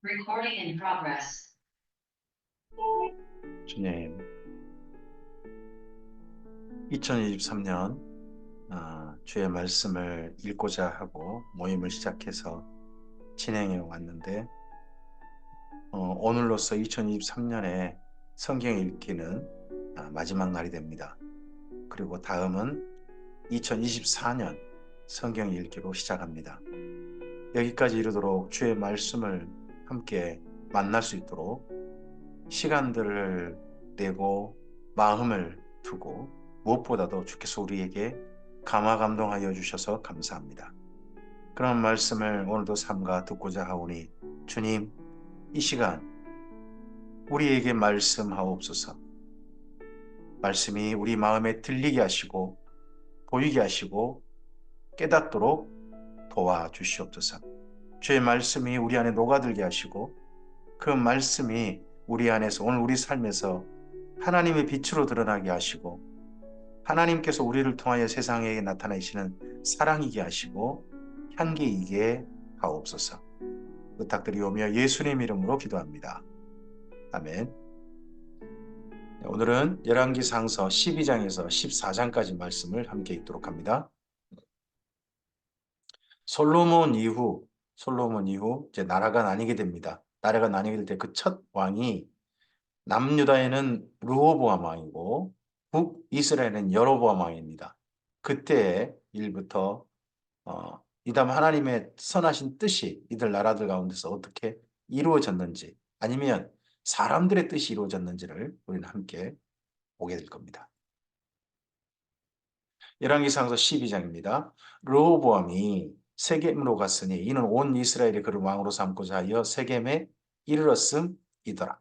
Recording in progress. 주님, 2023년 주의 말씀을 읽고자 하고 모임을 시작해서 진행해 왔는데 오늘로써 2023년에 성경 읽기는 마지막 날이 됩니다. 그리고 다음은 2024년 성경 읽기로 시작합니다. 여기까지 이르도록 주의 말씀을 함께 만날 수 있도록 시간들을 내고 마음을 두고 무엇보다도 주께서 우리에게 감화 감동하여 주셔서 감사합니다. 그런 말씀을 오늘도 삼가 듣고자 하오니 주님, 이 시간 우리에게 말씀하옵소서. 말씀이 우리 마음에 들리게 하시고 보이게 하시고 깨닫도록 도와주시옵소서. 주의 말씀이 우리 안에 녹아들게 하시고 그 말씀이 우리 안에서 오늘 우리 삶에서 하나님의 빛으로 드러나게 하시고 하나님께서 우리를 통하여 세상에 나타내시는 사랑이게 하시고 향기이게 하옵소서. 부탁드리오며 예수님 이름으로 기도합니다. 아멘. 오늘은 열왕기상서 12장에서 14장까지 말씀을 함께 읽도록 합니다. 솔로몬 이후 이제 나라가 나뉘게 됩니다. 나라가 나뉘게 될 때 그 첫 왕이 남유다에는 르호보암 왕이고 북이스라엘은 여로보암 왕입니다. 그때의 일부터 이다음 하나님의 선하신 뜻이 이들 나라들 가운데서 어떻게 이루어졌는지 아니면 사람들의 뜻이 이루어졌는지를 우리는 함께 보게 될 겁니다. 열왕기상서 12장입니다. 르호보암이 세겜으로 갔으니 이는 온 이스라엘이 그를 왕으로 삼고자 하여 세겜에 이르렀음이더라.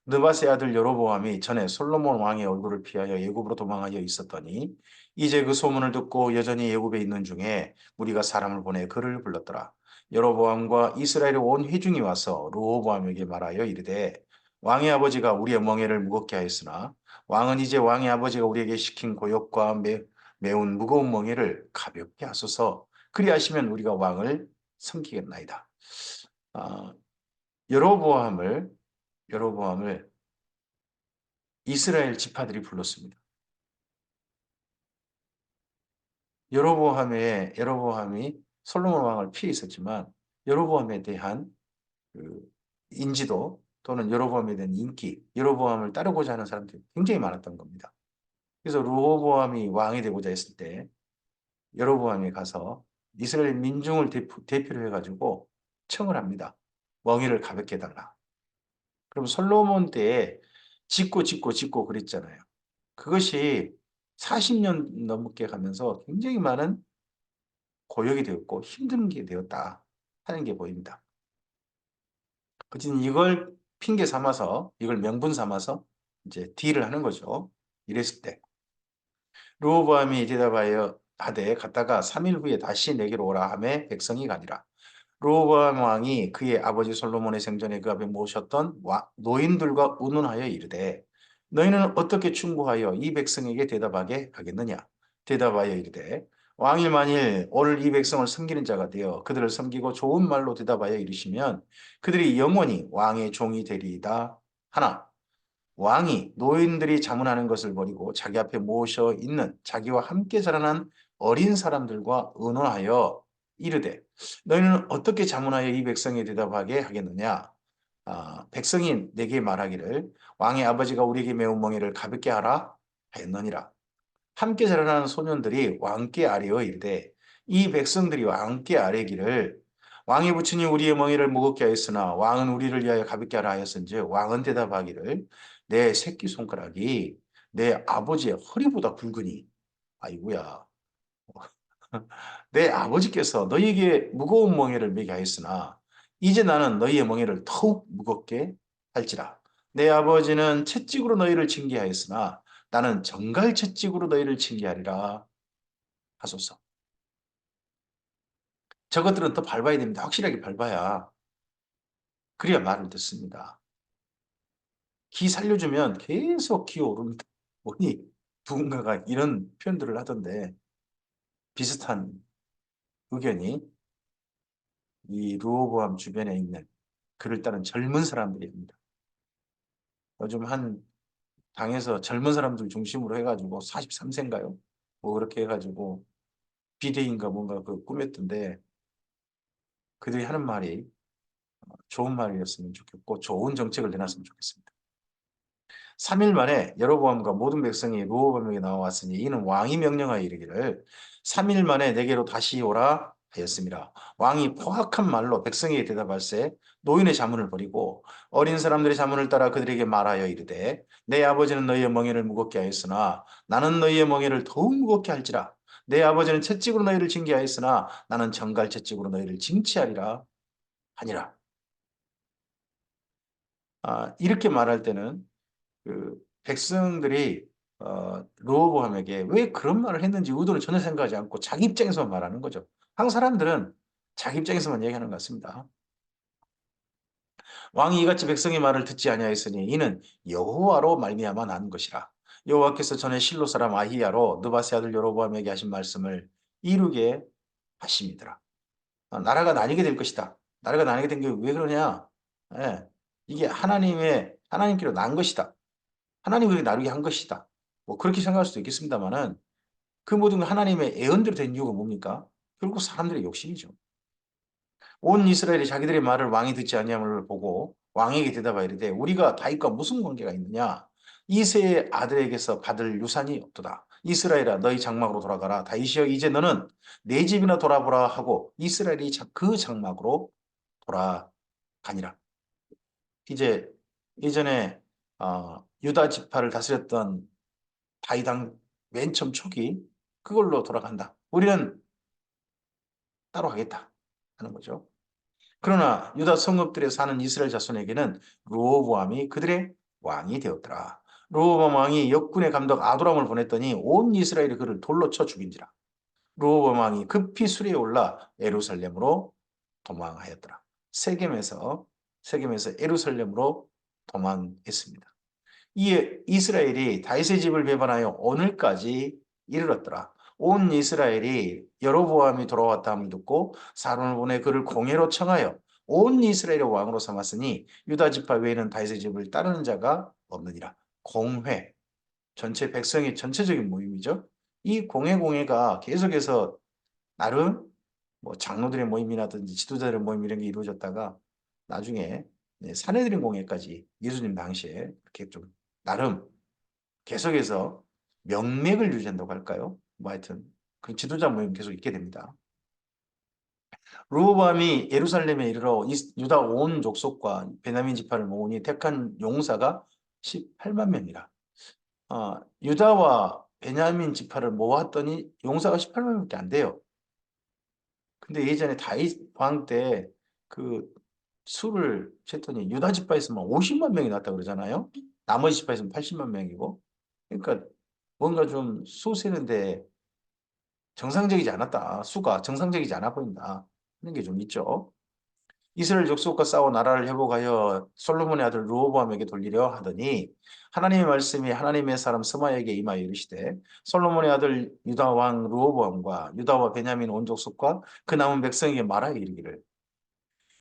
느밧의 아들 여로보암이 전에 솔로몬 왕의 얼굴을 피하여 애굽으로 도망하여 있었더니 이제 그 소문을 듣고 여전히 애굽에 있는 중에 무리가 사람을 보내 그를 불렀더라. 여로보암과 이스라엘의 온 회중이 와서 르호보암에게 말하여 이르되 왕의 아버지가 우리의 멍에를 무겁게 하였으나 왕은 이제 왕의 아버지가 우리에게 시킨 고역과 매운 무거운 멍에를 가볍게 하소서. 그리하시면 우리가 왕을 섬기겠나이다. 아, 여로보암을 이스라엘 지파들이 불렀습니다. 여로보암이 솔로몬 왕을 피해 있었지만 여로보암에 대한 그 인지도 또는 여로보암에 대한 인기, 여로보암을 따르고자 하는 사람들이 굉장히 많았던 겁니다. 그래서 르호보암이 왕이 되고자 했을 때 여로보암이 가서 이스라엘 민중을 대표로 해가지고 청을 합니다. 멍에를 가볍게 해달라. 그럼 솔로몬 때에 짓고 그랬잖아요. 그것이 40년 넘게 가면서 굉장히 많은 고역이 되었고 힘든 게 되었다 하는 게 보입니다. 그치만 이걸 핑계 삼아서 이걸 명분 삼아서 이제 딜을 하는 거죠. 이랬을 때 르호보암이 대답하여 하되 갔다가 3일 후에 다시 내게로 오라 하매 백성이 가니라. 르호보암 왕이 그의 아버지 솔로몬의 생전에 그 앞에 모셨던 노인들과 의논하여 이르되 너희는 어떻게 충고하여 이 백성에게 대답하게 하겠느냐. 대답하여 이르되 왕이 만일 오늘 이 백성을 섬기는 자가 되어 그들을 섬기고 좋은 말로 대답하여 이르시면 그들이 영원히 왕의 종이 되리이다 하나 왕이 노인들이 자문하는 것을 버리고 자기 앞에 모셔 있는 자기와 함께 자라난 어린 사람들과 의논하여 이르되 너희는 어떻게 자문하여 이 백성에 대답하게 하겠느냐. 백성이 내게 말하기를 왕의 아버지가 우리에게 매운 멍에를 가볍게 하라 하였느니라. 함께 자라나는 소년들이 왕께 아뢰어 이르되 이 백성들이 왕께 아뢰기를 왕이 부친이 우리의 멍에를 무겁게 하였으나 왕은 우리를 위하여 가볍게 하라 하였은즉 왕은 대답하기를 내 새끼손가락이 내 아버지의 허리보다 굵으니 아이고야 내 아버지께서 너희에게 무거운 멍에를 매게 하였으나 이제 나는 너희의 멍에를 더욱 무겁게 할지라 내 아버지는 채찍으로 너희를 징계하였으나 나는 정갈 채찍으로 너희를 징계하리라 하소서. 저것들은 더 밟아야 됩니다. 확실하게 밟아야 그래야 말을 듣습니다. 기 살려주면 계속 기어오릅니다. 뭐니 누군가가 이런 표현들을 하던데 비슷한 의견이 이 르호보암 주변에 있는 그를 따른 젊은 사람들이 합니다. 요즘 한 당에서 젊은 사람들 중심으로 해가지고 43세인가요? 뭐 그렇게 해가지고 비대위인가 뭔가 그 꾸몄던데 그들이 하는 말이 좋은 말이었으면 좋겠고 좋은 정책을 내놨으면 좋겠습니다. 3일 만에 여로보암과 모든 백성이 르호보암에게 나와왔으니 이는 왕이 명령하여 이르기를 3일 만에 내게로 다시 오라 하였습니다. 왕이 포악한 말로 백성에게 대답할세 노인의 자문을 버리고 어린 사람들의 자문을 따라 그들에게 말하여 이르되 내 아버지는 너희의 멍에를 무겁게 하였으나 나는 너희의 멍에를 더욱 무겁게 할지라. 내 아버지는 채찍으로 너희를 징계하였으나 나는 정갈 채찍으로 너희를 징치하리라 하니라. 이렇게 말할 때는 그 백성들이 르호보암에게 왜 그런 말을 했는지 의도를 전혀 생각하지 않고 자기 입장에서만 말하는 거죠. 한국 사람들은 자기 입장에서만 얘기하는 것 같습니다. 왕이 이같이 백성의 말을 듣지 아니하였으니 이는 여호와로 말미암아 난 것이라. 여호와께서 전에 실로 사람 아히야로 느바세 아들 여로보암에게 하신 말씀을 이루게 하심이더라. 나라가 나뉘게 될 것이다. 나라가 나뉘게 된 게 왜 그러냐? 예, 이게 하나님께로 난 것이다. 하나님이 그렇게 나누게 한 것이다. 뭐 그렇게 생각할 수도 있겠습니다만은 그 모든 건 하나님의 예언대로 된 이유가 뭡니까? 결국 사람들의 욕심이죠. 온 이스라엘이 자기들의 말을 왕이 듣지 아니함을 보고 왕에게 대답하여 이르되 우리가 다윗과 무슨 관계가 있느냐? 이새의 아들에게서 받을 유산이 없도다. 이스라엘아 너희 장막으로 돌아가라. 다윗이여 이제 너는 내 집이나 돌아보라 하고 이스라엘이 그 장막으로 돌아가니라. 이제 예전에 유다 지파를 다스렸던 다이당 맨 처음 초기 그걸로 돌아간다. 우리는 따로 하겠다 하는 거죠. 그러나 유다 성읍들에 사는 이스라엘 자손에게는 르호보암이 그들의 왕이 되었더라. 르호보암 왕이 역군의 감독 아도람을 보냈더니 온 이스라엘이 그를 돌로 쳐 죽인지라. 르호보암 왕이 급히 수리에 올라 예루살렘으로 도망하였더라. 세겜에서 예루살렘으로 도망했습니다. 이에 이스라엘이 다윗의 집을 배반하여 오늘까지 이르렀더라. 온 이스라엘이 여로보암이 돌아왔다함을 듣고 사론을 보내 그를 공회로 청하여 온 이스라엘의 왕으로 삼았으니 유다 지파 외에는 다윗의 집을 따르는 자가 없느니라. 공회, 전체 백성의 전체적인 모임이죠. 이 공회가 계속해서 나름 뭐 장로들의 모임이라든지 지도자들의 모임 이런 게 이루어졌다가 나중에 사내들인 공회까지 예수님 당시에 이렇게 좀 나름 계속해서 명맥을 유지한다고 할까요? 뭐 하여튼 그 지도자 모임 계속 있게 됩니다. 르호보암이 예루살렘에 이르러 유다 온 족속과 베냐민 지파를 모으니 택한 용사가 18만 명이라. 유다와 베냐민 지파를 모았더니 용사가 18만 명밖에 안 돼요. 근데 예전에 다윗 왕 때 그 수를 쟀더니 유다 지파에서만 50만 명이 났다 그러잖아요. 나머지 지파에서는 80만 명이고. 그러니까 뭔가 좀 수 세는데 정상적이지 않았다. 수가 정상적이지 않아 보인다. 하는 게 좀 있죠. 이스라엘 족속과 싸워 나라를 회복하여 솔로몬의 아들 르호보암에게 돌리려 하더니 하나님의 말씀이 하나님의 사람 스마야에게 임하여 이르시되 솔로몬의 아들 유다 왕 르호보암과 유다와 베냐민 온 족속과 그 남은 백성에게 말하여 이르기를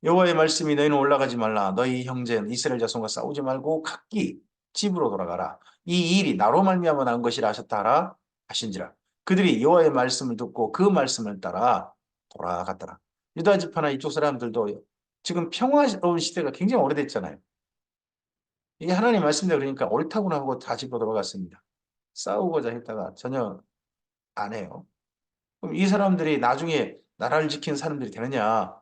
여호와의 말씀이 너희는 올라가지 말라 너희 형제 이스라엘 자손과 싸우지 말고 각기 집으로 돌아가라 이 일이 나로 말미암아 난 것이라 하셨다 하라 하신지라 그들이 여호와의 말씀을 듣고 그 말씀을 따라 돌아갔더라. 유다 지파나 이쪽 사람들도 지금 평화로운 시대가 굉장히 오래됐잖아요. 이게 하나님 말씀대로 그러니까 옳다구나 하고 다 짚고 들어갔습니다. 싸우고자 했다가 전혀 안 해요. 그럼 이 사람들이 나중에 나라를 지킨 사람들이 되느냐?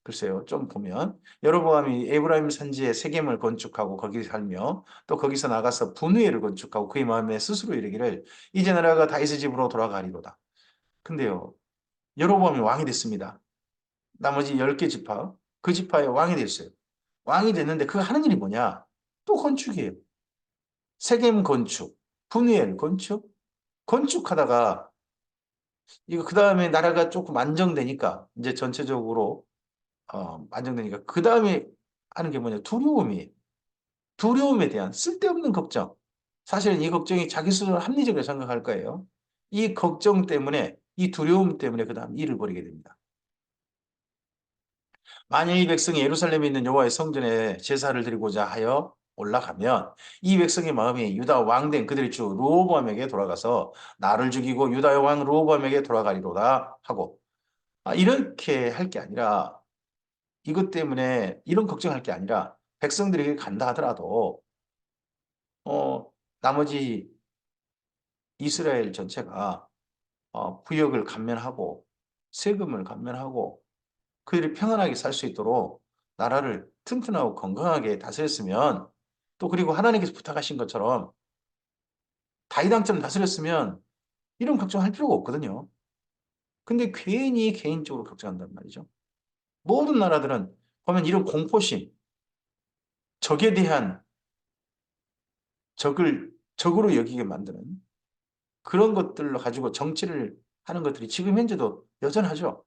글쎄요. 좀 보면 여로보암이 에브라임 산지에 세겜을 건축하고 거기 살며 또 거기서 나가서 분우엘을 건축하고 그의 마음에 스스로 이르기를 이제 나라가 다윗의 집으로 돌아가리로다. 근데요. 여로보암이 왕이 됐습니다. 나머지 10개 지파 그 지파의 왕이 됐어요. 왕이 됐는데 그 하는 일이 뭐냐? 또 건축이에요. 세겜 건축, 분우엘 건축, 건축하다가 이거 그 다음에 나라가 조금 안정되니까 이제 전체적으로 안정되니까 그 다음에 하는 게 뭐냐? 두려움이에요. 두려움에 대한 쓸데없는 걱정. 사실은 이 걱정이 자기 스스로 합리적으로 생각할 거예요. 이 걱정 때문에 이 두려움 때문에 그 다음 일을 벌이게 됩니다. 만일 이 백성이 예루살렘에 있는 여호와의 성전에 제사를 드리고자 하여 올라가면 이 백성의 마음이 유다 왕된 그들의 주 르호보암에게 돌아가서 나를 죽이고 유다의 왕 르호보암에게 돌아가리로다 하고, 이렇게 할 게 아니라, 이것 때문에 이런 걱정할 게 아니라 백성들에게 간다 하더라도 어, 나머지 이스라엘 전체가 부역을 감면하고 세금을 감면하고 그들이 평안하게 살 수 있도록 나라를 튼튼하고 건강하게 다스렸으면, 또 그리고 하나님께서 부탁하신 것처럼 다윗 왕처럼 다스렸으면 이런 걱정할 필요가 없거든요. 근데 괜히 개인적으로 걱정한단 말이죠. 모든 나라들은 보면 이런 공포심, 적에 대한 적으로 여기게 만드는 그런 것들로 가지고 정치를 하는 것들이 지금 현재도 여전하죠.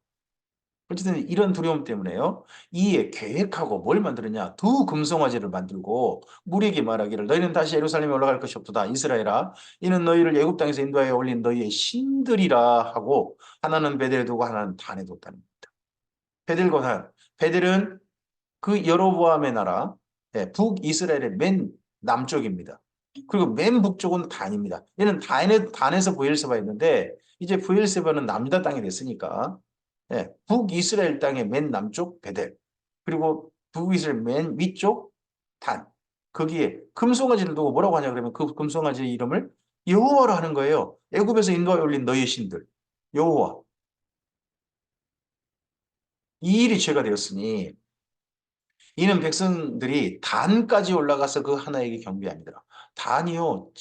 어쨌든 이런 두려움 때문에요. 이에 계획하고 뭘 만들었냐? 두 금송아지를 만들고 무리에게 말하기를 너희는 다시 예루살렘에 올라갈 것이 없도다. 이스라엘아, 이는 너희를 애굽 땅에서 인도하여 올린 너희의 신들이라 하고 하나는 베델에 두고 하나는 단에 뒀다는 겁니다. 베델과 단. 베델은 그 여로보암의 나라, 북이스라엘의 맨 남쪽입니다. 그리고 맨 북쪽은 단입니다. 얘는 단에서 브엘세바 있는데 이제 브엘세바는 남유다 땅이 됐으니까, 북이스라엘 땅의 맨 남쪽 베델, 그리고 북이스라엘 맨 위쪽 단, 거기에 금송아지를 두고 뭐라고 하냐 그러면 그 금송아지의 이름을 여호와라 하는 거예요. 애굽에서 인도하여 올린 너희의 신들 여호와. 이 일이 죄가 되었으니 이는 백성들이 단까지 올라가서 그 하나에게 경배합니다. 단이요,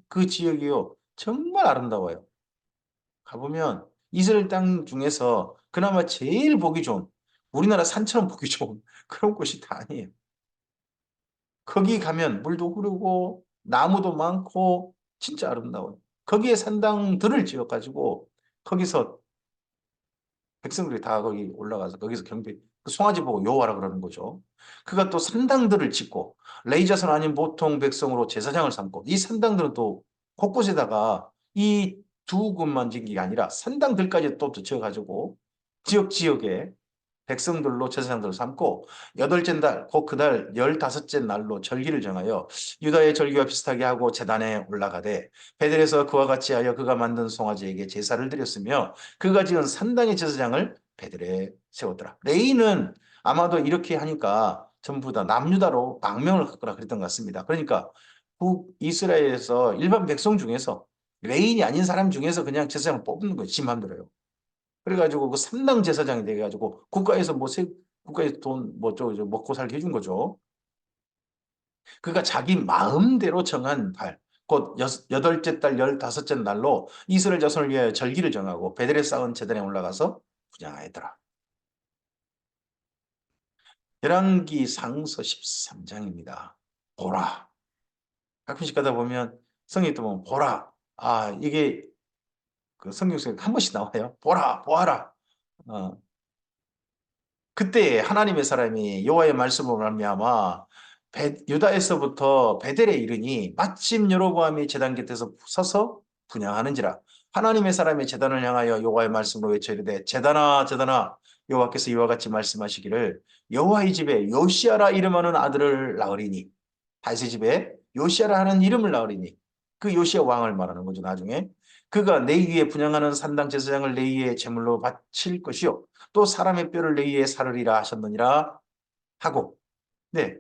그 지역이요, 정말 아름다워요. 가보면 이스라엘 땅 중에서 그나마 제일 보기 좋은, 우리나라 산처럼 보기 좋은 그런 곳이 단이에요. 거기 가면 물도 흐르고 나무도 많고 진짜 아름다워요. 거기에 산당들을 지어가지고 거기서 백성들이 다 거기 올라가서 거기서 경배, 그 송아지 보고 여호와라 그러는 거죠. 그가 또 산당들을 짓고 레이자손 아닌 보통 백성으로 제사장을 삼고, 이 산당들은 또 곳곳에다가 이 두 곳만 짓는 게 아니라 산당들까지 또 지어가지고 지역에 백성들로 제사장들을 삼고, 여덟째 달, 곧 그달 15째 날로 절기를 정하여 유다의 절기와 비슷하게 하고 제단에 올라가되 베델에서 그와 같이 하여 그가 만든 송아지에게 제사를 드렸으며 그가 지은 산당의 제사장을 베델에 세웠더라. 레이는 아마도 이렇게 하니까 전부 다 남유다로 망명을 갖거나 그랬던 것 같습니다. 그러니까 북이스라엘에서 일반 백성 중에서 레인이 아닌 사람 중에서 그냥 제사장을 뽑는 거예요. 지 맘대로요. 그래가지고 그 삼당 제사장이 돼가지고 국가에서 국가에서 돈 먹고 살게 해준 거죠. 그가 자기 마음대로 정한 달, 곧 여덟째 달 15째 날로 이스라엘 자손을 위하여 절기를 정하고 베델에 쌓은 제단에 올라가서 분양하였더라. 열왕기 상서 13장입니다. 보라. 가끔씩 가다 보면 성경에 또 보면 보라. 이게 그 성경 속에 한 번씩 나와요. 보라, 보아라. 어, 그때 하나님의 사람이 여호와의 말씀으로 말미암아 유다에서부터 베델에 이르니 마침 여로보암이 제단 곁에서 서서 분향하는지라. 하나님의 사람이 제단을 향하여 여호와의 말씀으로 외쳐 이르되 제단아 제단아, 여호와께서 이와 같이 말씀하시기를 여호와의 집에 요시아라 이름하는 아들을 낳으리니, 다윗의 집에 요시아라 하는 이름을 낳으리니, 그 요시아 왕을 말하는 거죠. 나중에 그가 내 위에 분향하는 산당 제사장을 내 위에 제물로 바칠 것이요 또 사람의 뼈를 내 위에 사르리라 하셨느니라 하고, 네,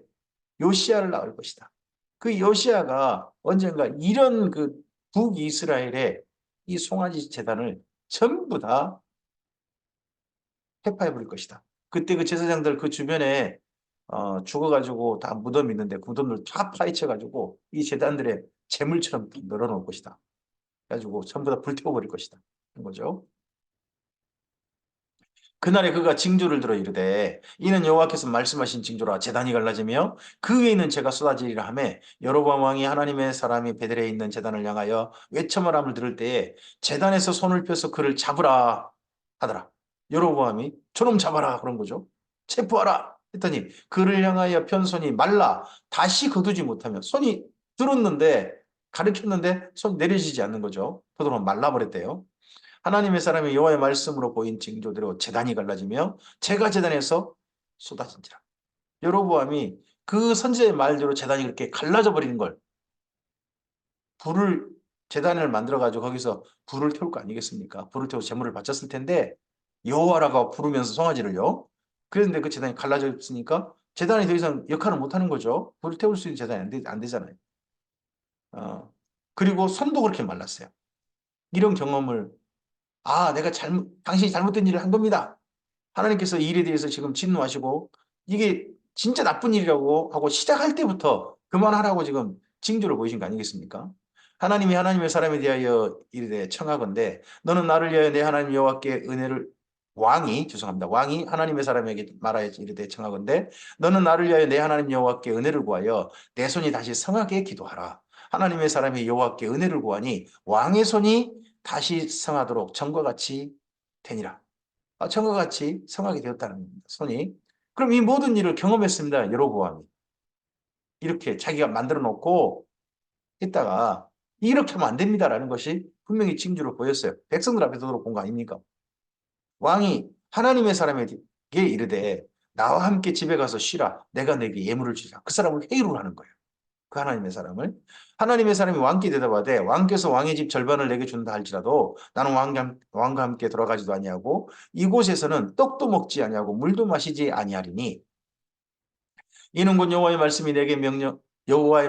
요시아를 낳을 것이다. 그 요시아가 언젠가 이런 그 북이스라엘의 이 송아지 제단을 전부 다 해파해 버릴 것이다. 그때 그 제사장들 그 주변에 죽어가지고 다 무덤이 있는데 그 무덤을 다 파헤쳐가지고 이 제단들의 재물처럼 늘어놓을 것이다. 그래가지고 전부 다 불태워버릴 것이다. 그런 거죠. 그날에 그가 징조를 들어 이르되 이는 여호와께서 말씀하신 징조라. 제단이 갈라지며 그 위에 있는 재가 쏟아지리라 하매 여로보암 왕이 하나님의 사람이 베델에 있는 제단을 향하여 외쳐말함을 들을 때에 제단에서 손을 펴서 그를 잡으라 하더라. 여로보암이 저놈 잡아라 그런 거죠. 체포하라 했더니 그를 향하여 편 손이 말라 다시 거두지 못하며, 손이 들었는데 가르쳤는데 손이 내려지지 않는 거죠. 그대로 말라버렸대요. 하나님의 사람이 여호와의 말씀으로 보인 징조대로 제단이 갈라지며 제가 제단에서 쏟아진지라. 여로보암이 그 선지자의 말대로 제단이 그렇게 갈라져 버리는 걸, 불을, 제단을 만들어 가지고 거기서 불을 태울 거 아니겠습니까? 불을 태워 제물을 바쳤을 텐데 여호와라고 부르면서 송아지를요. 그런데 그 제단이 갈라져 있으니까 제단이 더 이상 역할을 못 하는 거죠. 불을 태울 수 있는 제단이 안 되잖아요. 그리고 손도 그렇게 말랐어요. 이런 경험을, 내가 당신이 잘못된 일을 한 겁니다. 하나님께서 이 일에 대해서 지금 진노하시고 이게 진짜 나쁜 일이라고 하고 시작할 때부터 그만하라고 지금 징조를 보이신 거 아니겠습니까? 하나님이 하나님의 사람에 대하여 이르되 청하건대 너는 나를 위하여 내 하나님 여호와께 은혜를, 왕이, 죄송합니다, 왕이 하나님의 사람에게 말하여지 이르되 청하건대 너는 나를 위하여 내 하나님 여호와께 은혜를 구하여 내 손이 다시 성하게 기도하라. 하나님의 사람이 여호와께 은혜를 구하니 왕의 손이 다시 성하도록 전과 같이 되니라. 전과 같이 성하게 되었다는 겁니다. 손이. 그럼 이 모든 일을 경험했습니다. 여로보암이. 이렇게 자기가 만들어 놓고 했다가 이렇게 하면 안 됩니다라는 것이 분명히 징조로 보였어요. 백성들 앞에서 본 거 아닙니까? 왕이 하나님의 사람에게 이르되 나와 함께 집에 가서 쉬라. 내가 내게 예물을 주자. 그 사람을 회유를 하는 거예요. 그 하나님의 사람을. 하나님의 사람이 왕께 대답하되 왕께서 왕의 집 절반을 내게 준다 할지라도 나는 왕과 함께 돌아가지도 아니하고 이곳에서는 떡도 먹지 아니하고 물도 마시지 아니하리니 이는 곧 여호와의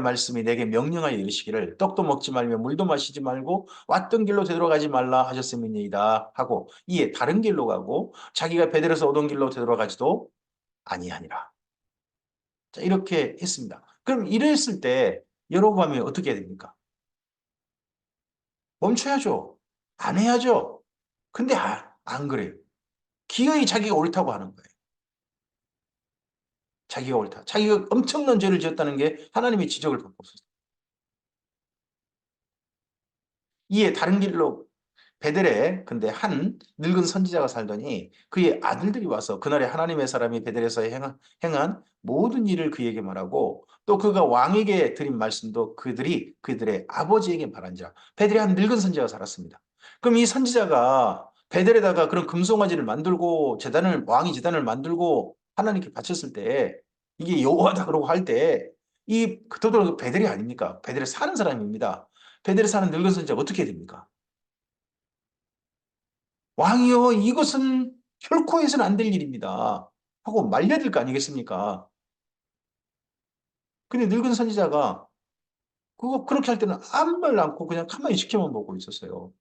말씀이 내게 명령하여 이르시기를 떡도 먹지 말며 물도 마시지 말고 왔던 길로 되돌아가지 말라 하셨음이니이다 하고 이에 다른 길로 가고 자기가 베델에서 오던 길로 되돌아가지도 아니하니라. 자, 이렇게 했습니다. 그럼 이랬을 때 여로보암이 어떻게 해야 됩니까? 멈춰야죠. 안 해야죠. 근데 안 그래요. 기어이 자기가 옳다고 하는 거예요. 자기가 옳다. 자기가 엄청난 죄를 지었다는 게 하나님의 지적을 받고 있었어요. 이에 다른 길로 베델에 근데 한 늙은 선지자가 살더니 그의 아들들이 와서 그날에 하나님의 사람이 베델에서 행한 모든 일을 그에게 말하고 또 그가 왕에게 드린 말씀도 그들의 아버지에게 말한지라. 베델에 한 늙은 선지자가 살았습니다. 그럼 이 선지자가 베델에다가 그런 금송아지를 만들고 왕이 제단을 만들고 하나님께 바쳤을 때 이게 여호와다 그러고 할 때 이 그도록 베델이 아닙니까? 베델에 사는 사람입니다. 베델에 사는 늙은 선지자가 어떻게 해야 됩니까? 왕이여, 이것은 결코 해서는 안 될 일입니다. 하고 말려야 될 거 아니겠습니까? 근데 늙은 선지자가 그렇게 할 때는 아무 말 않고 그냥 가만히 지켜만 보고 있었어요.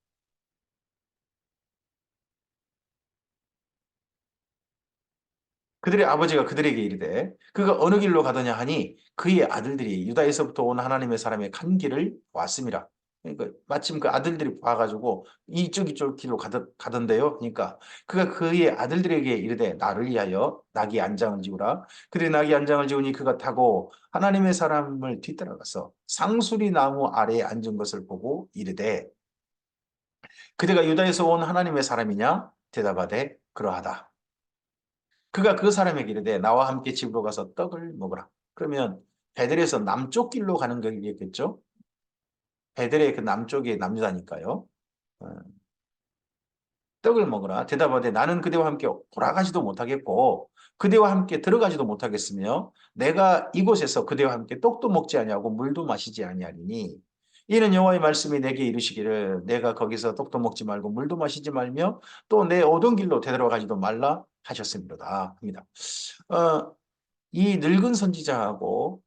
그들의 아버지가 그들에게 이르되 그가 어느 길로 가더냐 하니 그의 아들들이 유다에서부터 온 하나님의 사람의 간 길을 왔습니다. 그러니까 마침 그 아들들이 봐가지고 이쪽 길로 가던데요. 그러니까 그가 그의 아들들에게 이르되 나를 위하여 나귀 안장을 지우라. 그들이 나귀 안장을 지우니 그가 타고 하나님의 사람을 뒤따라가서 상수리 나무 아래에 앉은 것을 보고 이르되 그대가 유다에서 온 하나님의 사람이냐? 대답하되 그러하다. 그가 그 사람에게 이르되 나와 함께 집으로 가서 떡을 먹으라. 그러면 베델에서 남쪽 길로 가는 길이겠죠? 베델의 그 남쪽이 남유다니까요. 어, 떡을 먹으라. 대답하되 나는 그대와 함께 돌아가지도 못하겠고 그대와 함께 들어가지도 못하겠으며 내가 이곳에서 그대와 함께 떡도 먹지 아니하고 물도 마시지 아니하리니 이는 여호와의 말씀이 내게 이르시기를 내가 거기서 떡도 먹지 말고 물도 마시지 말며 또 내 오던 길로 되돌아가지도 말라 하셨습니다. 합니다. 어, 이 늙은 선지자하고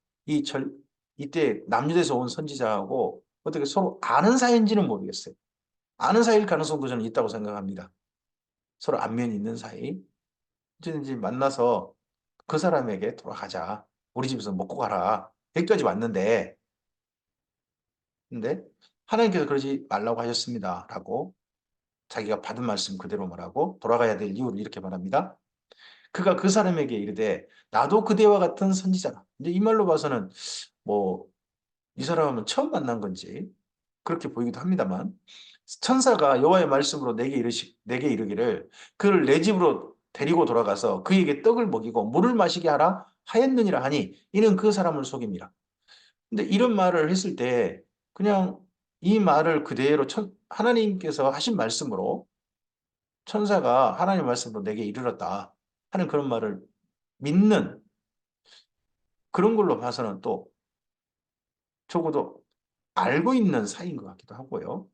이때 남유대에서 온 선지자하고 어떻게 서로 아는 사이인지는 모르겠어요. 아는 사이일 가능성도 저는 있다고 생각합니다. 서로 안면이 있는 사이. 어쨌든지 만나서 그 사람에게 돌아가자. 우리 집에서 먹고 가라. 여기까지 왔는데, 근데 하나님께서 그러지 말라고 하셨습니다. 라고 자기가 받은 말씀 그대로 말하고 돌아가야 될 이유를 이렇게 말합니다. 그가 그 사람에게 이르되 나도 그대와 같은 선지자다. 이제 이 말로 봐서는 뭐 이 사람은 처음 만난 건지 그렇게 보이기도 합니다만 천사가 여호와의 말씀으로 내게 이르기를 그를 내 집으로 데리고 돌아가서 그에게 떡을 먹이고 물을 마시게 하라 하였느니라 하니 이는 그 사람을 속입니다. 근데 이런 말을 했을 때 그냥 이 말을 그대로 하나님께서 하신 말씀으로 천사가 하나님 말씀으로 내게 이르렀다 하는 그런 말을 믿는 그런 걸로 봐서는 또 적어도 알고 있는 사이인 것 같기도 하고요.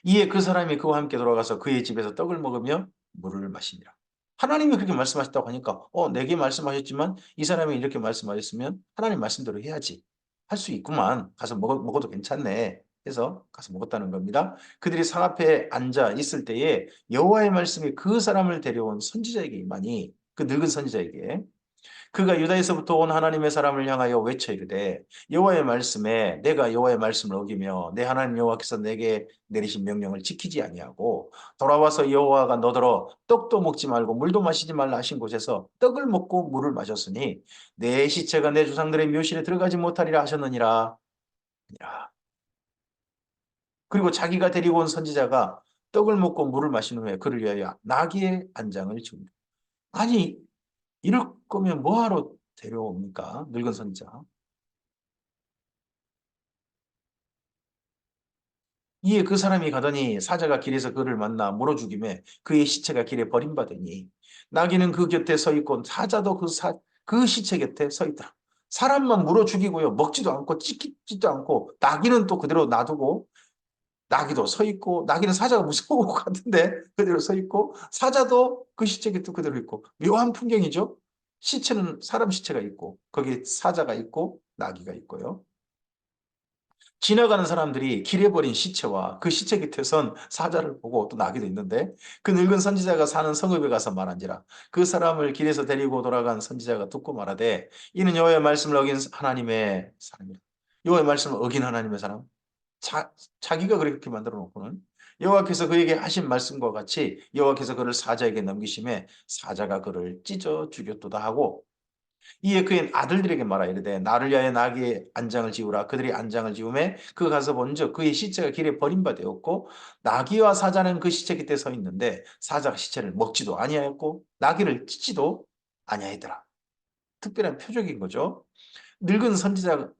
이에 그 사람이 그와 함께 돌아가서 그의 집에서 떡을 먹으며 물을 마시니라. 하나님이 그렇게 말씀하셨다고 하니까 내게 말씀하셨지만 이 사람이 이렇게 말씀하셨으면 하나님 말씀대로 해야지. 할 수 있구만. 가서 먹어도 괜찮네. 해서 가서 먹었다는 겁니다. 그들이 상 앞에 앉아 있을 때에 여호와의 말씀이 그 사람을 데려온 선지자에게 임하니 그 늙은 선지자에게 그가 유다에서부터 온 하나님의 사람을 향하여 외쳐 이르되 여호와의 말씀에 내가 여호와의 말씀을 어기며 내 하나님 여호와께서 내게 내리신 명령을 지키지 아니하고 돌아와서 여호와가 너더러 떡도 먹지 말고 물도 마시지 말라 하신 곳에서 떡을 먹고 물을 마셨으니 내 시체가 내 조상들의 묘실에 들어가지 못하리라 하셨느니라. 그리고 자기가 데리고 온 선지자가 떡을 먹고 물을 마신 후에 그를 위하여 나귀의 안장을 지운다. 아니 이럴 거면 뭐하러 데려옵니까? 늙은 선지자. 이에 그 사람이 가더니 사자가 길에서 그를 만나 물어 죽이매 그의 시체가 길에 버림받으니 나귀는 그 곁에 서 있고 사자도 그 시체 곁에 서 있더라. 사람만 물어 죽이고요. 먹지도 않고 찢기지도 않고 나귀는 또 그대로 놔두고 나귀도 서 있고 나귀는 사자가 무서운 것 같은데 그대로 서 있고 사자도 그 시체 곁에 그대로 있고 묘한 풍경이죠. 시체는 사람 시체가 있고 거기에 사자가 있고 나귀가 있고요. 지나가는 사람들이 길에 버린 시체와 그 시체 곁에 선 사자를 보고 또 나귀도 있는데 그 늙은 선지자가 사는 성읍에 가서 말한지라 그 사람을 길에서 데리고 돌아간 선지자가 듣고 말하되 이는 여호와의 말씀을 어긴 하나님의 사람이라. 여호와의 말씀을 어긴 하나님의 사람. 자기가 그렇게 만들어 놓고는 여호와께서 그에게 하신 말씀과 같이 여호와께서 그를 사자에게 넘기심에 사자가 그를 찢어 죽였도다 하고 이에 그의 아들들에게 말하 이르되 나를 위하여 나귀의 안장을 지우라. 그들이 안장을 지우매 그 가서 본즉 그의 시체가 길에 버림받았고 나귀와 사자는 그 시체 곁에 서 있는데 사자가 시체를 먹지도 아니하였고 나귀를 찢지도 아니하였더라. 특별한 표적인 거죠. 늙은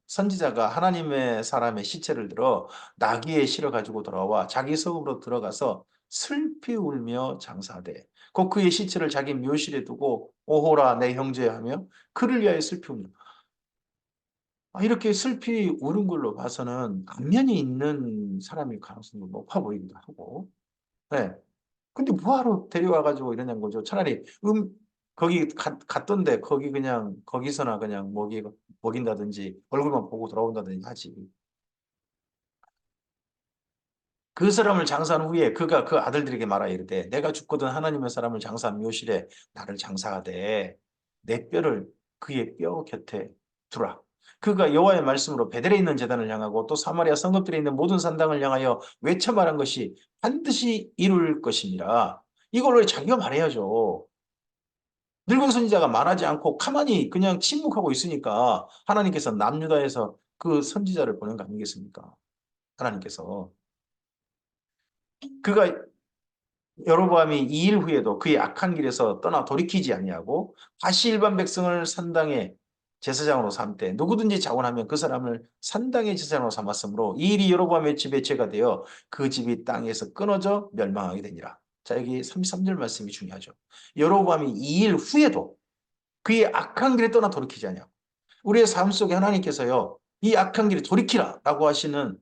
선지자가 하나님의 사람의 시체를 들어 나귀에 실어 가지고 돌아와 자기 성읍으로 들어가서 슬피 울며 장사하되 곧 그의 시체를 자기 묘실에 두고 오호라 내 형제 하며 그를 위하여 슬피 웁니다. 이렇게 슬피 우는 걸로 봐서는 안면이 있는 사람일 가능성이 높아 보이기도 하고 네. 근데 뭐하러 데려와 가지고 이러냐는 거죠. 차라리 거기 갔던데 거기 그냥 거기서나 그냥 먹인다든지 얼굴만 보고 돌아온다든지 하지. 그 사람을 장사한 후에 그가 그 아들들에게 말하여 이르되 내가 죽거든 하나님의 사람을 장사한 묘실에 나를 장사하되 내 뼈를 그의 뼈 곁에 두라. 그가 여호와의 말씀으로 베델에 있는 제단을 향하고 또 사마리아 성읍들에 있는 모든 산당을 향하여 외쳐 말한 것이 반드시 이룰 것이니라. 이걸 왜 자기가 말해야죠. 늙은 선지자가 말하지 않고 가만히 그냥 침묵하고 있으니까 하나님께서 남유다에서 그 선지자를 보낸 거 아니겠습니까? 하나님께서. 그가 여로보암이 이 일 후에도 그의 악한 길에서 떠나 돌이키지 아니하고 다시 일반 백성을 산당의 제사장으로 삼되 누구든지 자원하면 그 사람을 산당의 제사장으로 삼았으므로 이 일이 여로보암의 집에 죄가 되어 그 집이 땅에서 끊어져 멸망하게 되니라. 자, 여기 33절 말씀이 중요하죠. 여로보암이 이 일 후에도 그의 악한 길에 떠나 돌이키지 아니하고 우리의 삶 속에 하나님께서요. 이 악한 길에 돌이키라라고 하시는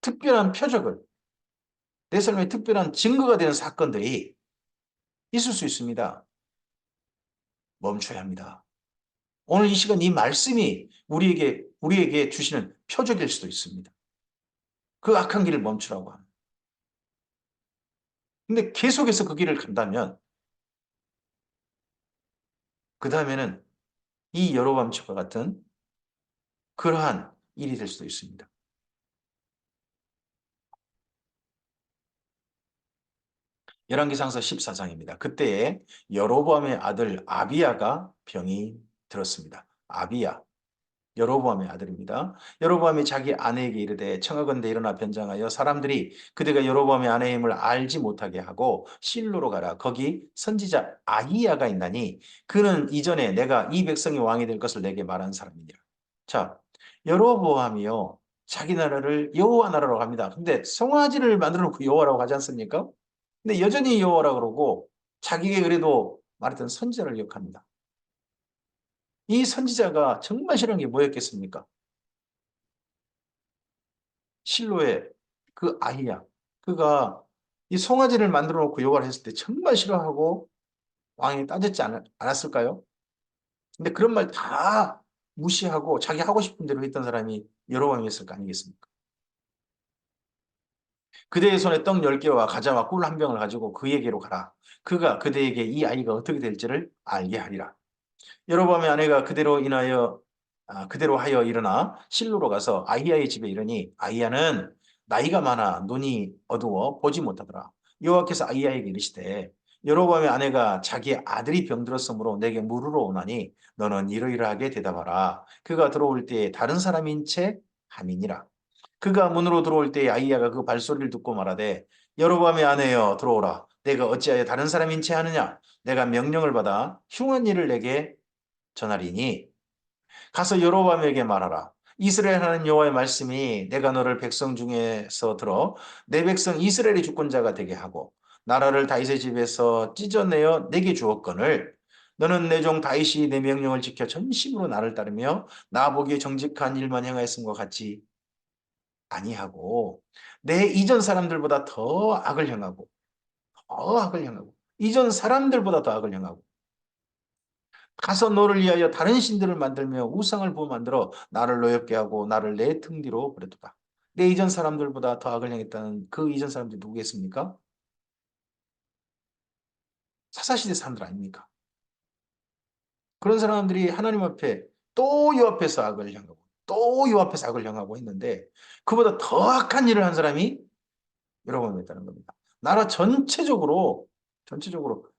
특별한 표적을 내 삶에 특별한 증거가 되는 사건들이 있을 수 있습니다. 멈춰야 합니다. 오늘 이 시간 이 말씀이 우리에게 주시는 표적일 수도 있습니다. 그 악한 길을 멈추라고 하는. 근데 계속해서 그 길을 간다면 그 다음에는 이 여로보암과 같은 그러한 일이 될 수도 있습니다. 열왕기상서 14장입니다. 그때에 여로보암의 아들 아비야가 병이 들었습니다. 아비야. 여로보암의 아들입니다. 여로보암이 자기 아내에게 이르되 청하건대 일어나 변장하여 사람들이 그대가 여로보암의 아내임을 알지 못하게 하고 실로로 가라. 거기 선지자 아히야가 있나니 그는 이전에 내가 이 백성이 왕이 될 것을 내게 말한 사람이니라. 자, 여로보암이요. 자기 나라를 여호와 나라로 갑니다. 근데 송아지를 만들어 놓고 여호와라고 하지 않습니까? 근데 여전히 여호와라 그러고 자기가 그래도 말했던 선지자를 기억합니다. 이 선지자가 정말 싫어하는 게 뭐였겠습니까? 실로의 그 아이야. 그가 이 송아지를 만들어 놓고 요구를 했을 때 정말 싫어하고 왕이 따졌지 않았을까요? 근데 그런 말 다 무시하고 자기 하고 싶은 대로 했던 사람이 여로보암이었을 거 아니겠습니까? 그대의 손에 떡 10개와 과자와 꿀 한 병을 가지고 그에게로 가라. 그가 그대에게 이 아이가 어떻게 될지를 알게 하리라. 여로보암의 아내가 그대로 하여 일어나 실로로 가서 아히야의 집에 이르니 아히야는 나이가 많아 눈이 어두워 보지 못하더라. 여호와께서 아히야에게 이르시되 여로보암의 아내가 자기 아들이 병들었으므로 내게 물으러 오나니 너는 이러이러하게 대답하라. 그가 들어올 때에 다른 사람인 채 함이니라. 그가 문으로 들어올 때에 아히야가 그 발소리를 듣고 말하되 여로보암의 아내여 들어오라. 내가 어찌하여 다른 사람인 채 하느냐? 내가 명령을 받아 흉한 일을 내게 전하리니 가서 여로보암에게 말하라. 이스라엘 하는 여호와의 말씀이 내가 너를 백성 중에서 들어 내 백성 이스라엘의 주권자가 되게 하고 나라를 다윗의 집에서 찢어내어 내게 주었거늘 너는 내 종 다윗이 내 명령을 지켜 전심으로 나를 따르며 나 보기에 정직한 일만 행하였음과 같이 아니하고 내 이전 사람들보다 더 악을 행하고 이전 사람들보다 더 악을 행하고 가서 너를 위하여 다른 신들을 만들며 우상을 부어 만들어 나를 노엽게 하고 나를 내 등 뒤로 버려두다. 내 이전 사람들보다 더 악을 행했다는 그 이전 사람들이 누구겠습니까? 사사시대 사람들 아닙니까? 그런 사람들이 하나님 앞에 또 요 앞에서 악을 향하고 또 요 앞에서 악을 향하고 했는데 그보다 더 악한 일을 한 사람이 여러 번 했다는 겁니다. 나라 전체적으로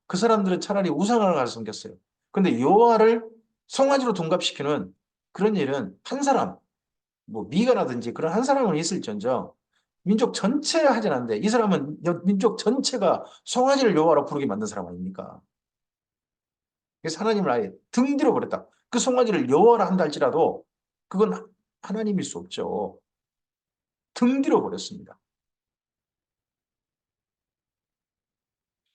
그 사람들은 차라리 우상을 가서 섬겼어요. 근데 여호와를 송아지로 둔갑시키는 그런 일은 한 사람, 뭐 미가라든지 그런 한 사람은 있을지언정 민족 전체를 하진 않는데 이 사람은 민족 전체가 송아지를 여호와로 부르게 만든 사람 아닙니까? 그래서 하나님을 아예 등뒤로 버렸다. 그 송아지를 여호와라 한다 할지라도 그건 하나님일 수 없죠. 등뒤로 버렸습니다.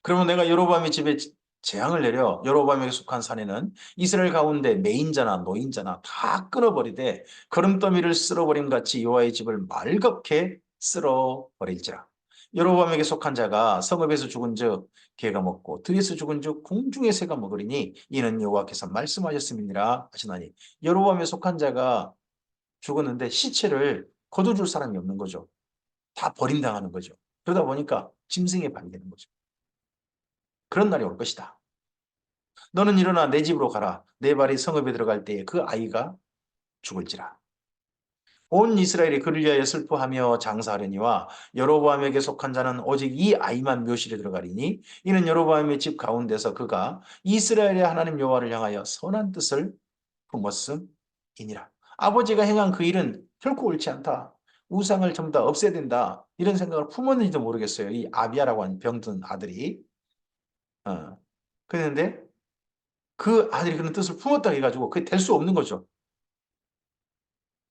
그러면 내가 여로보암의 집에 재앙을 내려 여로보암에게 속한 산에는 이스라엘 가운데 매인자나 노인자나 다 끊어버리되 거름더미를 쓸어버림 같이 여호와의 집을 말겁게 쓸어버릴지라. 여로보암에게 속한 자가 성읍에서 죽은즉 개가 먹고 들에서 죽은즉 공중의 새가 먹으리니 이는 여호와께서 말씀하셨음이니라 하시나니 여로보암에 속한 자가 죽었는데 시체를 거둬줄 사람이 없는 거죠. 다 버림당하는 거죠. 그러다 보니까 짐승에 발이 되는 거죠. 그런 날이 올 것이다. 너는 일어나 내 집으로 가라. 내 발이 성읍에 들어갈 때에 그 아이가 죽을지라. 온 이스라엘이 그를 위하여 슬퍼하며 장사하려니와 여로보암에게 속한 자는 오직 이 아이만 묘실에 들어가리니 이는 여로보암의 집 가운데서 그가 이스라엘의 하나님 여호와를 향하여 선한 뜻을 품었음이니라. 아버지가 행한 그 일은 결코 옳지 않다. 우상을 전부 다 없애야 된다. 이런 생각을 품었는지도 모르겠어요. 이 아비야라고 하는 병든 아들이. 그랬는데 그 아들이 그런 뜻을 품었다 해가지고 그게 될 수 없는 거죠.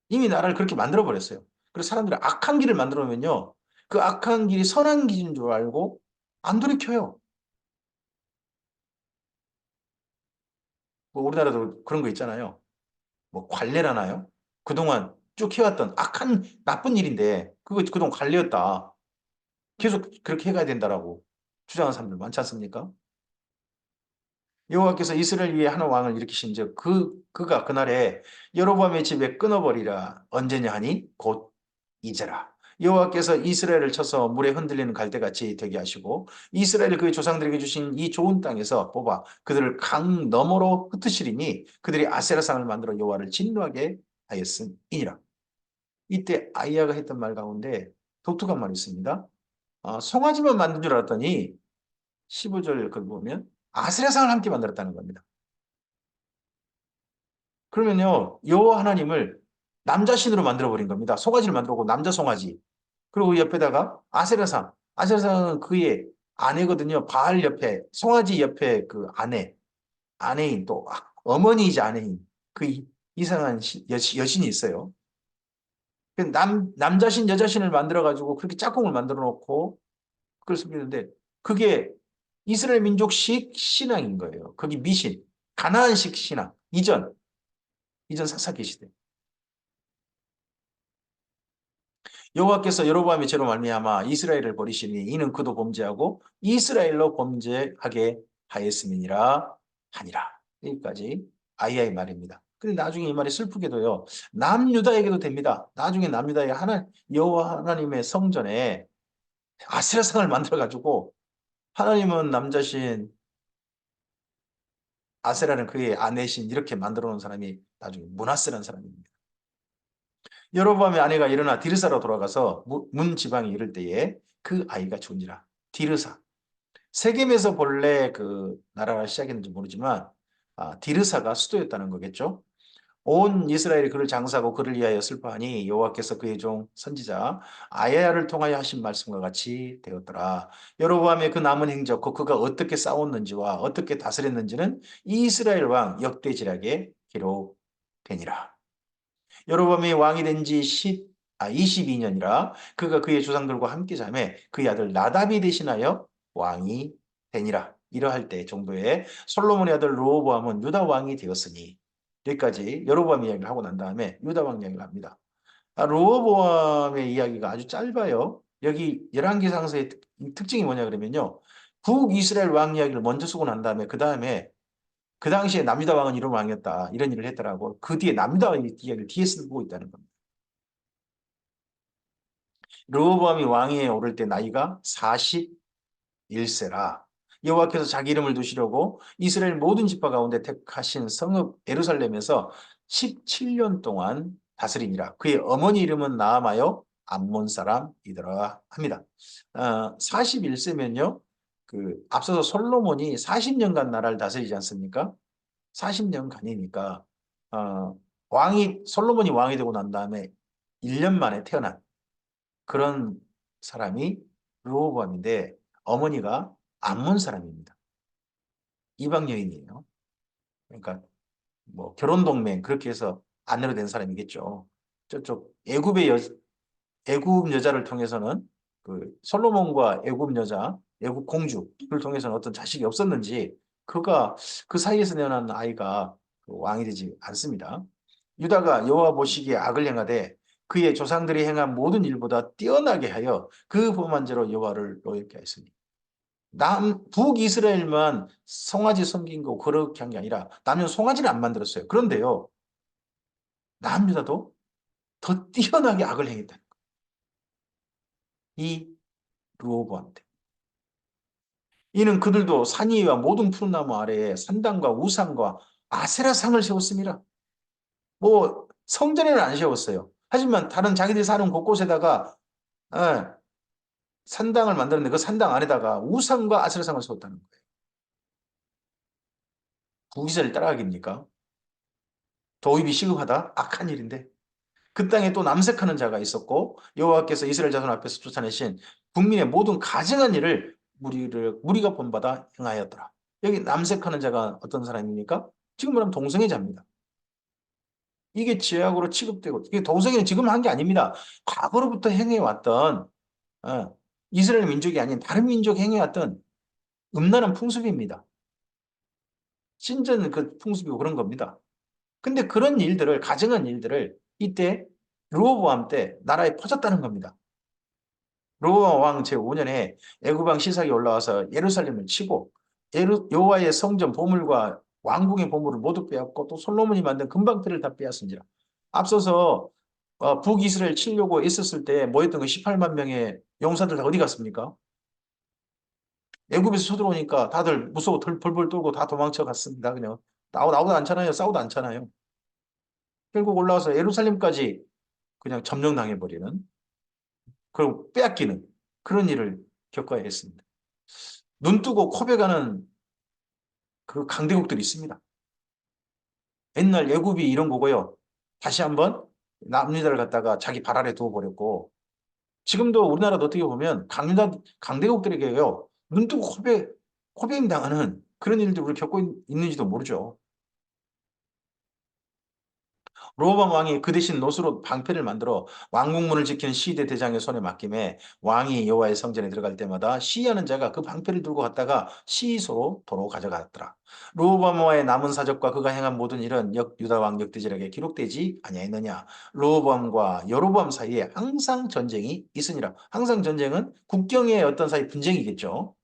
이미 나라를 그렇게 만들어 버렸어요. 그래서 사람들이 악한 길을 만들어 놓으면요. 그 악한 길이 선한 길인 줄 알고 안 돌이켜요. 뭐 우리나라도 그런 거 있잖아요. 뭐 관례라나요? 그동안 쭉 해왔던 악한 나쁜 일인데 그거 그동안 관례였다. 계속 그렇게 해가야 된다라고 주장하는 사람들 많지 않습니까? 여호와께서 이스라엘 위에 하는 왕을 일으키신즉 그가 그날에 여로보암의 집에 끊어버리라. 언제냐 하니 곧 이제라. 여호와께서 이스라엘을 쳐서 물에 흔들리는 갈대같이 되게 하시고 이스라엘 그의 조상들에게 주신 이 좋은 땅에서 뽑아 그들을 강 너머로 흩으시리니 그들이 아세라상을 만들어 여호와를 진노하게 하였음이니라. 이때 아이야가 했던 말 가운데 독특한 말이 있습니다. 송아지만 만든 줄 알았더니 15절 그 보면 아세라상을 함께 만들었다는 겁니다. 그러면요, 여호와 하나님을 남자신으로 만들어 버린 겁니다. 송아지를 만들어 고 남자 송아지. 그리고 옆에다가 아세라상. 아세라상은 그의 아내거든요. 바알 옆에 송아지 옆에 그 아내인 또 어머니이자 아내인 그 이상한 여신이 있어요. 남자신 여자신을 만들어 가지고 그렇게 짝꿍을 만들어 놓고 그걸 섬기는데 그게 이스라엘 민족식 신앙인 거예요. 거기 미신, 가나안식 신앙, 이전 사사기 시대. 여호와께서 여로보암의 죄로 말미암아 이스라엘을 버리시니 이는 그도 범죄하고 이스라엘로 범죄하게 하였음이니라 하니라. 여기까지 아이야의 말입니다. 근데 나중에 이 말이 슬프게도요. 남유다에게도 됩니다. 나중에 남유다에 여호와 하나님의 성전에 아세라상을 만들어 가지고 하나님은 남자신 아세라는 그의 아내신 이렇게 만들어 놓은 사람이 나중에 므낫세라는 사람입니다. 여로보암의 아내가 일어나 디르사로 돌아가서 문 지방에 이를 때에 그 아이가 존지라. 디르사. 세겜에서 본래 그 나라가 시작했는지 모르지만 디르사가 수도였다는 거겠죠. 온 이스라엘이 그를 장사하고 그를 위하여 슬퍼하니 여호와께서 그의 종 선지자 아야야를 통하여 하신 말씀과 같이 되었더라. 여로보암의 그 남은 행적, 그가 어떻게 싸웠는지와 어떻게 다스렸는지는 이스라엘 왕 역대지략에 기록되니라. 여로보암이 왕이 된 지 22년이라 그가 그의 조상들과 함께 자매 그의 아들 나답이 대신하여 왕이 되니라. 이러할 때 정도에 솔로몬의 아들 르호보암은 유다 왕이 되었으니 여기까지 여로보암 이야기를 하고 난 다음에 유다 왕 이야기를 합니다. 르호보암의 이야기가 아주 짧아요. 여기 열왕기상서의 특징이 뭐냐 그러면요. 북이스라엘 왕 이야기를 먼저 쓰고 난 다음에 그 당시에 남유다 왕은 이런 왕이었다. 이런 일을 했더라고. 그 뒤에 남유다 왕의 이야기를 뒤에 쓰고 있다는 겁니다. 르호보암이 왕위에 오를 때 나이가 41세라. 여호와께서 자기 이름을 두시려고 이스라엘 모든 지파 가운데 택하신 성읍 에루살렘에서 17년 동안 다스리니라. 그의 어머니 이름은 나아마요 암몬 사람이더라 합니다. 41세면요. 그 앞서서 솔로몬이 40년간 나라를 다스리지 않습니까? 40년간이니까 솔로몬이 왕이 되고 난 다음에 1년 만에 태어난 그런 사람이 르호보암인데 어머니가 암몬 사람입니다. 이방 여인이에요. 그러니까 뭐 결혼 동맹 그렇게 해서 아내로 된 사람이겠죠. 저쪽 애굽 여자를 통해서는 그 솔로몬과 애굽 공주를 통해서는 어떤 자식이 없었는지 그가 그 사이에서 태어난 아이가 왕이 되지 않습니다. 유다가 여호와 보시기에 악을 행하되 그의 조상들이 행한 모든 일보다 뛰어나게 하여 그 범한 죄로 여호와를 노엽게 하였으니 북이스라엘만 송아지 섬긴 거 그렇게 한 게 아니라 남은 송아지는 안 만들었어요. 그런데요. 남유다도 더 뛰어나게 악을 행했다. 이 르호보암 때. 이는 그들도 산 위와 모든 푸른 나무 아래에 산당과 우상과 아세라상을 세웠습니다. 뭐 성전에는 안 세웠어요. 하지만 다른 자기들이 사는 곳곳에다가 예, 산당을 만들었는데 그 산당 안에다가 우상과 아세라상을 세웠다는 거예요. 북이스라엘 따라가기입니까? 도입이 시급하다? 악한 일인데. 그 땅에 또 남색하는 자가 있었고 여호와께서 이스라엘 자손 앞에서 쫓아내신 국민의 모든 가증한 일을 무리가 본받아 행하였더라. 여기 남색하는 자가 어떤 사람입니까? 지금 말하면 동성애 자입니다. 이게 죄악으로 취급되고 이게 동성애는 지금 한 게 아닙니다. 과거로부터 행해왔던 이스라엘 민족이 아닌 다른 민족 행해왔던 음란한 풍습입니다. 신전 그 풍습이고 그런 겁니다. 근데 그런 일들을 가증한 일들을 이때 르호보암 때 나라에 퍼졌다는 겁니다. 르호보암 왕 제5년에 애굽 왕 시삭이 올라와서 예루살렘을 치고 여호와의 성전 보물과 왕궁의 보물을 모두 빼앗고 또 솔로몬이 만든 금방패를 다 빼앗은지라. 앞서서 북이스라엘 치려고 있었을 때 모였던 그 18만 명의 용사들 다 어디 갔습니까? 애굽에서 쳐들어오니까 다들 무서워 벌벌 떨고 다 도망쳐 갔습니다. 그냥 나오도 않잖아요. 싸우도 않잖아요. 결국 올라와서 예루살렘까지 그냥 점령당해버리는 그리고 빼앗기는 그런 일을 겪어야 했습니다. 눈 뜨고 코베가는 그 강대국들이 있습니다. 옛날 애굽이 이런 거고요. 다시 한번 남유다를 갖다가 자기 발 아래 두어버렸고 지금도 우리나라도 어떻게 보면 강대국들에게요. 눈 뜨고 코베임 당하는 그런 일들 우리 겪고 있는지도 모르죠. 로보암 왕이 그 대신 노수로 방패를 만들어 왕궁문을 지키는 시대 대장의 손에 맡김에 왕이 여호와의 성전에 들어갈 때마다 시위하는 자가 그 방패를 들고 갔다가 시소로 도로 가져갔더라. 로보암 왕의 남은 사적과 그가 행한 모든 일은 유다 왕 역대지력에 기록되지 아니하였느냐. 로보암과 여로보암 사이에 항상 전쟁이 있으니라. 항상 전쟁은 국경의 어떤 사이 분쟁이겠죠.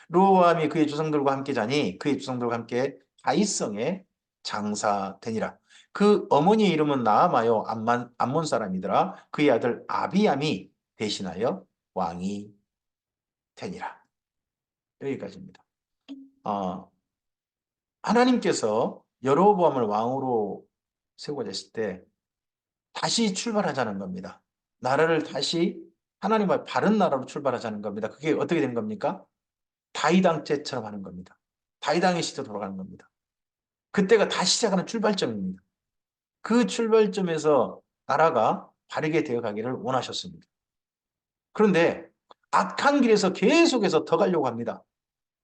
로보암이 그의 조상들과 함께 자니 그의 조상들과 함께 가이성에 장사되니라. 그 어머니의 이름은 나아마요 암몬 사람이더라. 그의 아들 아비암이 대신하여 왕이 되니라. 여기까지입니다. 하나님께서 여로보암을 왕으로 세우고자 했을 때 다시 출발하자는 겁니다. 나라를 다시 하나님의 바른 나라로 출발하자는 겁니다. 그게 어떻게 된 겁니까? 다윗 왕 때처럼 하는 겁니다. 다윗 왕의 시대로 돌아가는 겁니다. 그때가 다시 시작하는 출발점입니다. 그 출발점에서 나라가 바르게 되어 가기를 원하셨습니다. 그런데 악한 길에서 계속해서 더 가려고 합니다.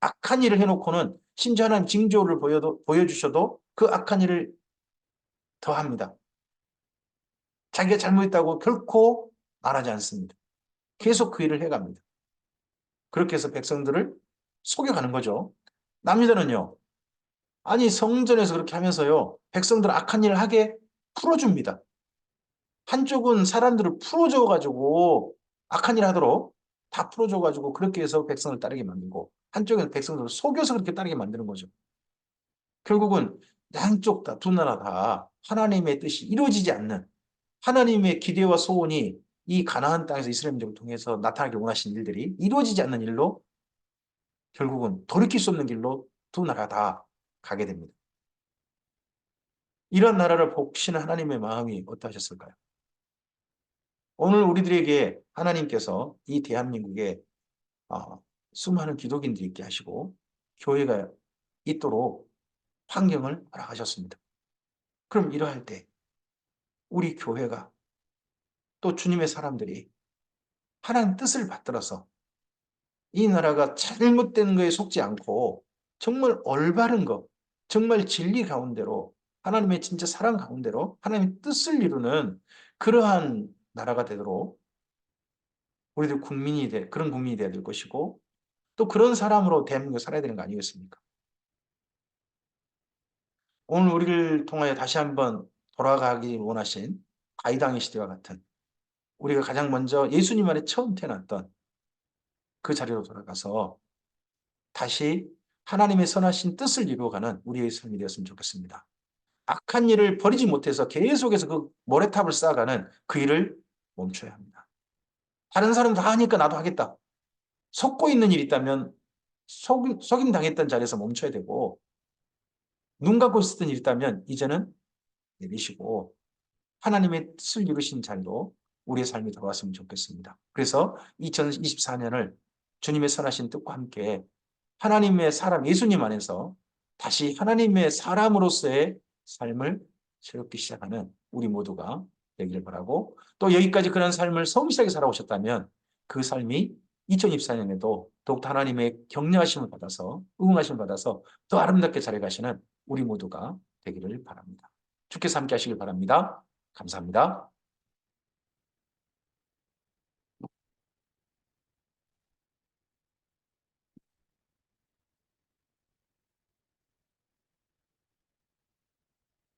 악한 일을 해놓고는 심지어 하나님 징조를 보여주셔도 그 악한 일을 더 합니다. 자기가 잘못했다고 결코 말하지 않습니다. 계속 그 일을 해갑니다. 그렇게 해서 백성들을 속여가는 거죠. 남유다는요. 아니 성전에서 그렇게 하면서요. 백성들 악한 일을 하게 풀어줍니다. 한쪽은 사람들을 풀어줘가지고 악한 일 하도록 다 풀어줘가지고 그렇게 해서 백성을 따르게 만들고 한쪽은 백성들을 속여서 그렇게 따르게 만드는 거죠. 결국은 양쪽 다 두 나라 다 하나님의 뜻이 이루어지지 않는 하나님의 기대와 소원이 이 가나안 땅에서 이스라엘 민족을 통해서 나타나길 원하신 일들이 이루어지지 않는 일로 결국은 돌이킬 수 없는 길로 두 나라 다 가게 됩니다. 이런 나라를 복시는 하나님의 마음이 어떠하셨을까요? 오늘 우리들에게 하나님께서 이 대한민국에 수많은 기독인들이 있게 하시고 교회가 있도록 환경을 허락하셨습니다. 그럼 이러할 때 우리 교회가 또 주님의 사람들이 하나님 뜻을 받들어서 이 나라가 잘못된 거에 속지 않고 정말 올바른 것, 정말 진리 가운데로 하나님의 진짜 사랑 가운데로 하나님의 뜻을 이루는 그러한 나라가 되도록 우리들 그런 국민이 되어야 될 것이고 또 그런 사람으로 대한민국에 살아야 되는 거 아니겠습니까? 오늘 우리를 통하여 다시 한번 돌아가기 원하신 다윗왕의 시대와 같은 우리가 가장 먼저 예수님 안에 처음 태어났던 그 자리로 돌아가서 다시 하나님의 선하신 뜻을 이루어가는 우리의 삶이 되었으면 좋겠습니다. 악한 일을 버리지 못해서 계속해서 그 모래탑을 쌓아가는 그 일을 멈춰야 합니다. 다른 사람 다 하니까 나도 하겠다. 속고 있는 일이 있다면 속임 당했던 자리에서 멈춰야 되고 눈 감고 있었던 일이 있다면 이제는 내리시고 하나님의 뜻을 이루신 자리로 우리의 삶이 돌아왔으면 좋겠습니다. 그래서 2024년을 주님의 선하신 뜻과 함께 하나님의 사람 예수님 안에서 다시 하나님의 사람으로서의 삶을 새롭게 시작하는 우리 모두가 되기를 바라고 또 여기까지 그런 삶을 성실하게 살아오셨다면 그 삶이 2024년에도 더욱더 하나님의 격려하심을 받아서 응하심을 받아서 더 아름답게 자라가시는 우리 모두가 되기를 바랍니다. 주께서 함께 하시길 바랍니다. 감사합니다.